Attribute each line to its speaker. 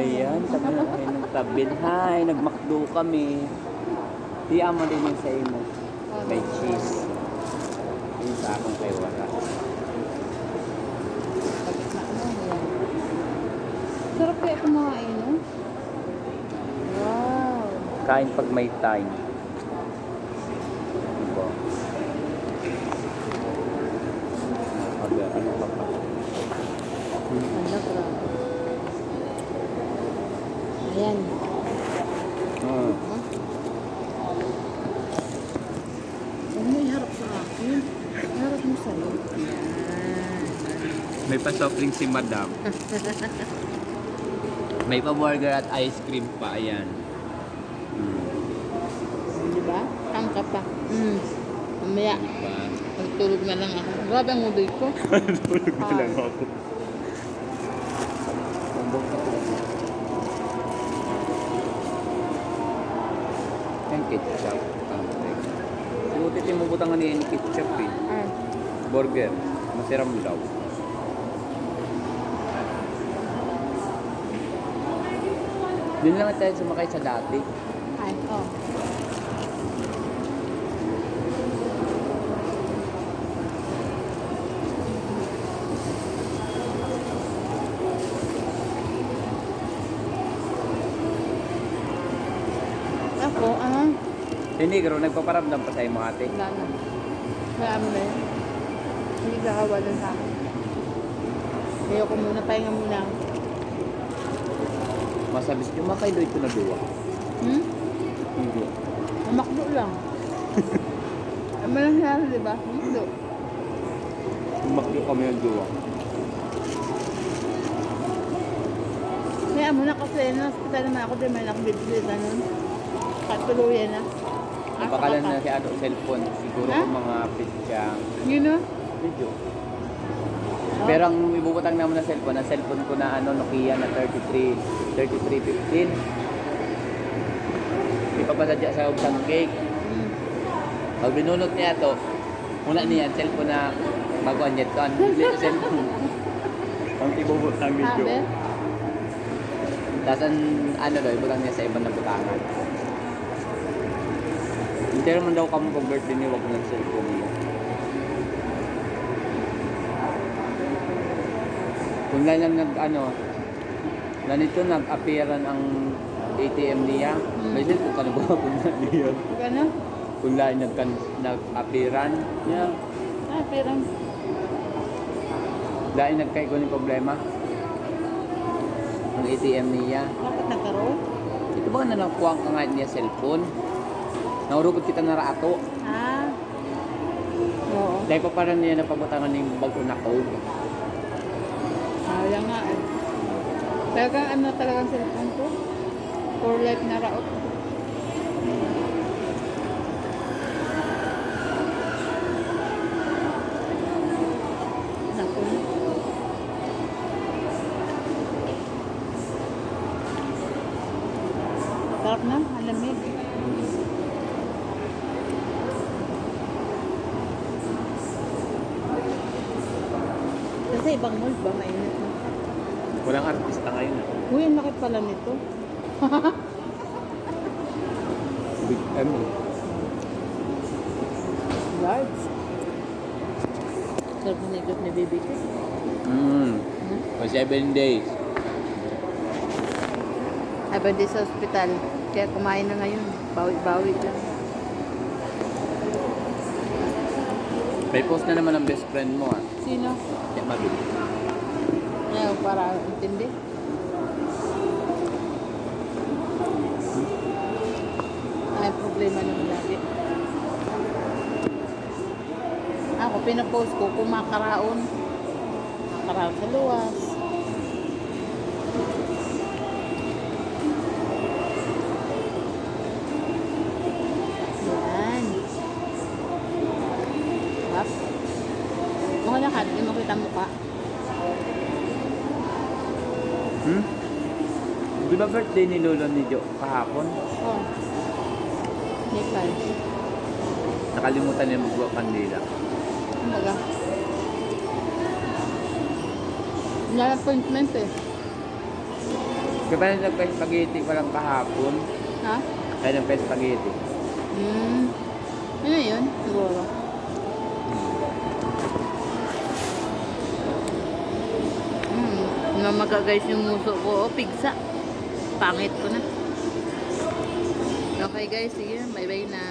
Speaker 1: Ayan, tabi na kayo ng tabin. Hi, nagmakdo kami. Tiyan mo din yung sa imo. May cheese. Yung sa akong kay wala.
Speaker 2: Sarap kaya kumain, no? Wow.
Speaker 1: Kain pag may time. Diba? Ano pa pa?
Speaker 2: Ano, grabe. Ayan.
Speaker 1: Hmm.
Speaker 2: Huwag mo iharap sa akin. Iharap mo sa'yo. Ayan.
Speaker 1: May pa-soft si madam. May pa-burger at ice cream pa. Ayan.
Speaker 2: Diba? Tangka pa. Mamaya.
Speaker 1: Diba?
Speaker 2: Magtulog na lang ako. Grabe ang uloy ko.
Speaker 1: Tulog na lang ako. Yan ketchup. Sinutit yung mabutangan niya yung ketchup eh.
Speaker 2: Ah.
Speaker 1: Burger. Masiram daw. Doon lang tayo sumakay sa dati.
Speaker 2: Ay, oh. Ako,
Speaker 1: Hindi, pero nagpaparamdam pa sa imo ate.
Speaker 2: wala na. Wala mo na yun. Hindi kakawalan sa akin. Ayoko muna, pahinga muna.
Speaker 1: Masabis yung makailoy ko na duwa. Hindi.
Speaker 2: Makdo lang. Ano lang siya, di ba? Makdo.
Speaker 1: Sumakyo kami yung duwa.
Speaker 2: Kaya muna kasi, na hospital naman ako, di man ako bibili na nun. Katuluyan na.
Speaker 1: Napakalan na si ano, cellphone. Siguro
Speaker 2: Ha?
Speaker 1: kung mga picture.
Speaker 2: Yun o.
Speaker 1: Video. Pero ang ibubutang naman na cellphone, ang cellphone ko na ano, Nokia na 3315. Ipapasadya sa ubsang cake. Pag binunot niya to, muna niya, cellphone na baguan niya to. Hindi ko cellphone. Ang ibubutang video.
Speaker 2: Sabi?
Speaker 1: Tapos ang ano daw, ibutang niya sa ibang na butangan. Hindi naman daw kamo pag-birthday niya, wag ng cellphone niya. Kung lang ganito nag-appearan ang ATM niya, may cellphone ka na ba kung na niya?
Speaker 2: Gano?
Speaker 1: Kung lang nag-appearan niya,
Speaker 2: Pero,
Speaker 1: dahil nagkaiguan yung problema ang ATM niya.
Speaker 2: bakit nagkaroon?
Speaker 1: Ito ba na nakuha ka nga niya cellphone? Naurugod kita na rato.
Speaker 2: Ah. Oo.
Speaker 1: Dahil pa parang niya napabutangan ng bago na code.
Speaker 2: Kaya nga eh. Talagang ano talagang cellphone ko? For life na raot. Naku. Sarap na, alamig. Kasi ibang mall ba mainit na?
Speaker 1: Walang artista ngayon.
Speaker 2: Uy, ang laki pala nito.
Speaker 1: Big M.
Speaker 2: Large. Sarap na ikot ni Baby K.
Speaker 1: For 7 days.
Speaker 2: Habang di sa ospital. Kaya kumain na ngayon. Bawi-bawi lang.
Speaker 1: May post na naman ang best friend mo ah.
Speaker 2: Sino?
Speaker 1: Kaya mabili.
Speaker 2: Ayaw, para intindi. Ay, problema naman lagi. Ako, pinapost ko, kumakaraon. Makaraon sa luwas. Yan. Bap. Mukha na ka, hindi mo kita mukha.
Speaker 1: Di ba birthday ni Lolo ni Jo kahapon?
Speaker 2: Oh. Nikal.
Speaker 1: Nakalimutan niya magbuwa kandila.
Speaker 2: Kumbaga. Wala appointment eh.
Speaker 1: Kaya pa nagpa-spaghetti ko lang kahapon.
Speaker 2: Ha?
Speaker 1: Kaya nagpa-spaghetti.
Speaker 2: Ano yun? Siguro. Namaga guys yung muso ko. Oh, pigsa. Pangit ko na. Okay guys, sige. Bye-bye na.